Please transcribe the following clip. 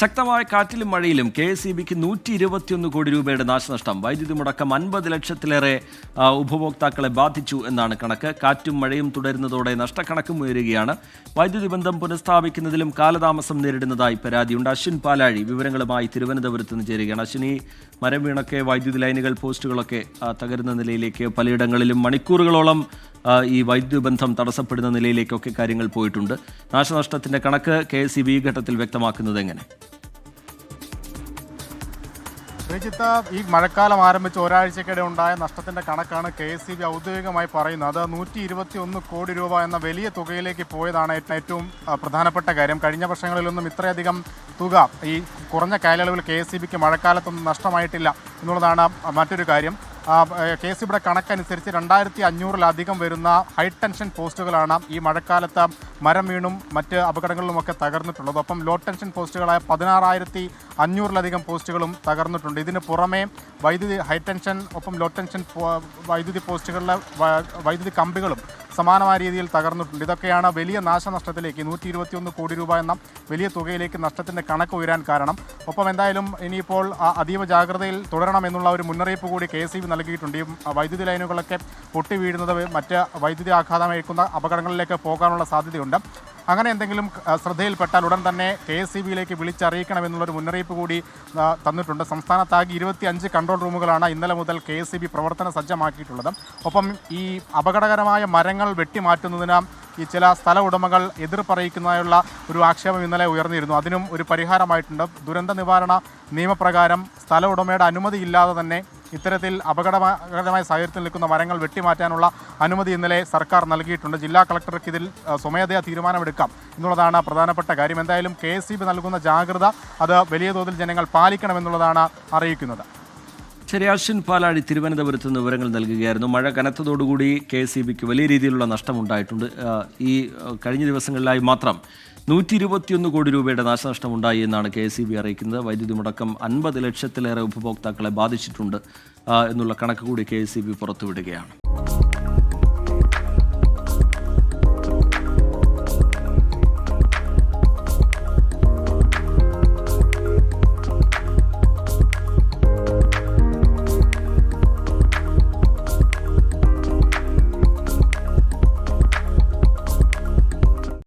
ശക്തമായ കാറ്റിലും മഴയിലും KSEBക്ക് 121 കോടി രൂപയുടെ നാശനഷ്ടം. വൈദ്യുതി മുടക്കം 50 ലക്ഷത്തിലേറെ ഉപഭോക്താക്കളെ ബാധിച്ചു എന്നാണ് കണക്ക്. കാറ്റും മഴയും തുടരുന്നതോടെ നഷ്ടക്കണക്കും ഉയരുകയാണ്. വൈദ്യുതി ബന്ധം പുനഃസ്ഥാപിക്കുന്നതിലും കാലതാമസം നേരിടുന്നതായി പരാതിയുണ്ട്. അശ്വിൻ പാലാഴി വിവരങ്ങളുമായി തിരുവനന്തപുരത്ത് നിന്ന് ചേരുകയാണ്. അശ്വിനി, മരം വീണൊക്കെ വൈദ്യുതി ലൈനുകൾ, പോസ്റ്റുകളൊക്കെ തകരുന്ന നിലയിലേക്ക് പലയിടങ്ങളിലും മണിക്കൂറുകളോളം ഈ വൈദ്യുതി ബന്ധം തടസ്സപ്പെടുന്ന നിലയിലേക്കൊക്കെ കാര്യങ്ങൾ പോയിട്ടുണ്ട്. നാശനഷ്ടത്തിന്റെ കണക്ക് KSEB ഈ ഘട്ടത്തിൽ വ്യക്തമാക്കുന്നത് എങ്ങനെ? ശ്രീജിത്ത്, ഈ മഴക്കാലം ആരംഭിച്ച് ഒരാഴ്ചക്കിടെ ഉണ്ടായ നഷ്ടത്തിന്റെ കണക്കാണ് KSEB ഔദ്യോഗികമായി പറയുന്നത്. അത് 121 കോടി രൂപ എന്ന വലിയ തുകയിലേക്ക് പോയതാണ് ഏറ്റവും പ്രധാനപ്പെട്ട കാര്യം. കഴിഞ്ഞ വർഷങ്ങളിലൊന്നും ഇത്രയധികം തുക ഈ കുറഞ്ഞ കാലയളവിൽ KSEBക്ക് മഴക്കാലത്തൊന്നും നഷ്ടമായിട്ടില്ല എന്നുള്ളതാണ് മറ്റൊരു കാര്യം. KSEBയുടെ കണക്കനുസരിച്ച് 2500-ലധികം വരുന്ന ഹൈ ടെൻഷൻ പോസ്റ്റുകളാണ് ഈ മഴക്കാലത്ത് മരം വീണും മറ്റ് അപകടങ്ങളിലുമൊക്കെ തകർന്നിട്ടുള്ളത്. ഒപ്പം ലോ ടെൻഷൻ പോസ്റ്റുകളായ 16,500-ലധികം പോസ്റ്റുകളും തകർന്നിട്ടുണ്ട്. ഇതിന് പുറമെ വൈദ്യുതി ഹൈ ടെൻഷൻ ഒപ്പം ലോ ടെൻഷൻ വൈദ്യുതി പോസ്റ്റുകളിലെ വൈദ്യുതി കമ്പികളും സമാനമായ രീതിയിൽ തകർന്നിട്ടുണ്ട്. ഇതൊക്കെയാണ് വലിയ നാശനഷ്ടത്തിലേക്ക് 121 കോടി രൂപ എന്ന വലിയ തുകയിലേക്ക് നഷ്ടത്തിൻ്റെ കണക്ക് ഉയരാൻ കാരണം. ഒപ്പം എന്തായാലും ഇനിയിപ്പോൾ അതീവ ജാഗ്രതയിൽ തുടരണമെന്നുള്ള ഒരു മുന്നറിയിപ്പ് കൂടി KSEB നൽകിയിട്ടുണ്ട്. ഈ വൈദ്യുതി ലൈനുകളൊക്കെ പൊട്ടി വീഴുന്നത് മറ്റ് വൈദ്യുതി ആഘാതമേൽക്കുന്ന അപകടങ്ങളിലേക്ക് പോകാനുള്ള സാധ്യതയുണ്ട്. അങ്ങനെ എന്തെങ്കിലും ശ്രദ്ധയിൽപ്പെട്ടാൽ ഉടൻ തന്നെ KSEBയിലേക്ക് വിളിച്ചറിയിക്കണമെന്നുള്ളൊരു മുന്നറിയിപ്പ് കൂടി തന്നിട്ടുണ്ട്. സംസ്ഥാനത്താകെ 25 കൺട്രോൾ റൂമുകളാണ് ഇന്നലെ മുതൽ KSEB പ്രവർത്തന സജ്ജമാക്കിയിട്ടുള്ളത്. ഒപ്പം ഈ അപകടകരമായ മരങ്ങൾ വെട്ടിമാറ്റുന്നതിന് ഈ ചില സ്ഥല ഉടമകൾ എതിർ പറയിക്കുന്നതായുള്ള ഒരു ആക്ഷേപം ഇന്നലെ ഉയർന്നിരുന്നു. അതിനും ഒരു പരിഹാരമായിട്ടുണ്ട്. ദുരന്ത നിവാരണ നിയമപ്രകാരം സ്ഥല ഉടമയുടെ അനുമതിയില്ലാതെ തന്നെ ഇത്തരത്തിൽ അപകടകരമായ സാഹചര്യത്തിൽ നിൽക്കുന്ന മരങ്ങൾ വെട്ടിമാറ്റാനുള്ള അനുമതി ഇന്നലെ സർക്കാർ നൽകിയിട്ടുണ്ട്. ജില്ലാ കളക്ടർക്ക് ഇതിൽ സ്വമേധയാ തീരുമാനമെടുക്കാം എന്നുള്ളതാണ് പ്രധാനപ്പെട്ട കാര്യം. എന്തായാലും KSEB നൽകുന്ന ജാഗ്രത അത് വലിയ തോതിൽ ജനങ്ങൾ പാലിക്കണമെന്നുള്ളതാണ് അറിയിക്കുന്നത്. ശരി, അശ്വിൻ പാലാഴി തിരുവനന്തപുരത്ത് നിന്ന് വിവരങ്ങൾ നൽകുകയായിരുന്നു. മഴ കനത്തതോടുകൂടി KSEBക്ക് വലിയ രീതിയിലുള്ള നഷ്ടമുണ്ടായിട്ടുണ്ട്. ഈ കഴിഞ്ഞ ദിവസങ്ങളിലായി മാത്രം 121 കോടി രൂപയുടെ നാശനഷ്ടമുണ്ടായി എന്നാണ് KSEB അറിയിക്കുന്നത്. വൈദ്യുതി മുടക്കം 50 ലക്ഷത്തിലേറെ ഉപഭോക്താക്കളെ ബാധിച്ചിട്ടുണ്ട് എന്നുള്ള കണക്ക് കൂടി KSEB പുറത്തുവിടുകയാണ്.